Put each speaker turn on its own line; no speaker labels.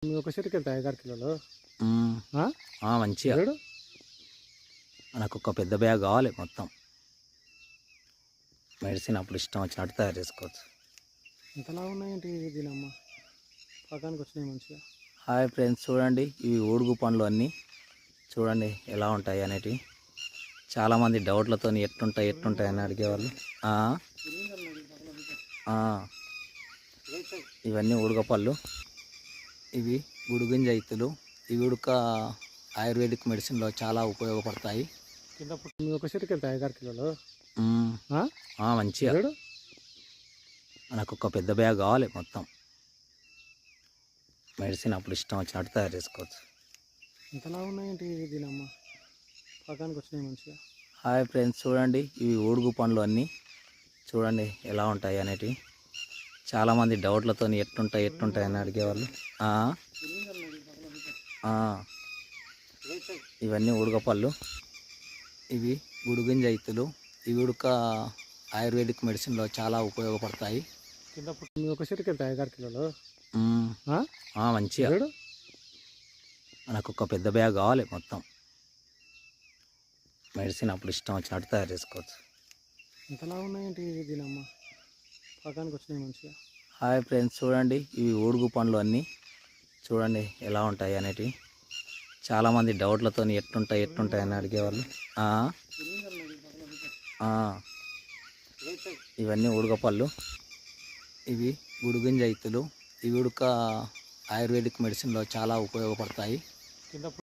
మీ ఒక చెట్టుకి ఎంత 5 కిలోలు
హ్మ్.
ఆ?
మంచిగా.
చూడు
నాకొక పెద్ద బ్యాగ్ కావాలి మొత్తం. మెడిసిన్ అప్పుడు ఇష్టం వచ్చినట్టు తయారు చేసుకోవచ్చు.
ఇంతలా ఉన్నాయేంటి దీనమ్మ పకానికి వచ్చినాయి మంచిగా.
హాయ్ ఫ్రెండ్స్, చూడండి ఇవి ఊడుగు పండ్లు అన్నీ చూడండి ఎలా ఉంటాయి అనేటివి. చాలామంది డౌట్లతో ఎట్టుంటాయి అని అడిగేవాళ్ళు. ఆ, ఆ, ఇవన్నీ ఉడక పళ్ళు. ఇవి గుడుగింజ ఇత్తులు. ఇవి ఉడక ఆయుర్వేదిక్ మెడిసిన్లో చాలా ఉపయోగపడతాయి.
కింద మీ ఒక చెట్టుకి ఎంత 5 కిలోలు
మ్మ్. మంచిగా.
చూడు
నాకొక పెద్ద బ్యాగ్ కావాలి మొత్తం. మెడిసిన్ అప్పుడు ఇష్టం వచ్చినట్టు తయారు చేసుకోవచ్చు.
ఇంతలా ఉన్నాయేంటి దీనమ్మ పకానికి వచ్చినాయి మంచిగా.
హాయ్ ఫ్రెండ్స్, చూడండి ఇవి ఊడుగు పండ్లు అన్నీ చూడండి ఎలా ఉంటాయి అనేటివి. చాలామంది డౌట్లతో ఎట్టుంటాయి అని అడిగేవాళ్ళు. ఆ, ఆ, ఇవన్నీ ఉడక పళ్ళు. ఇవి గుడుగింజ ఇత్తులు. ఇవి ఉడక ఆయుర్వేదిక్ మెడిసిన్లో చాలా ఉపయోగపడతాయి.
కింద మీ ఒక చెట్టుకి ఎంత 5 కిలోలు
మ్మ్. మంచిగా.
చూడు
నాకొక పెద్ద బ్యాగ్ కావాలి మొత్తం. మెడిసిన్ అప్పుడు ఇష్టం వచ్చినట్టు తయారు చేసుకోవచ్చు.
ఇంతలా ఉన్నాయేంటి దీనమ్మ పకానికి వచ్చినాయి మంచిగా.
హాయ్ ఫ్రెండ్స్, చూడండి ఇవి ఊడుగు పండ్లు అన్నీ చూడండి ఎలా ఉంటాయి అనేటివి. చాలామంది డౌట్లతో ఎట్టుంటాయి అని అడిగేవాళ్ళు. ఆ, ఆ, ఇవన్నీ ఉడక పళ్ళు. ఇవి గుడుగింజ ఇత్తులు. ఇవి ఉడక ఆయుర్వేదిక్ మెడిసిన్లో చాలా ఉపయోగపడతాయి.
కింద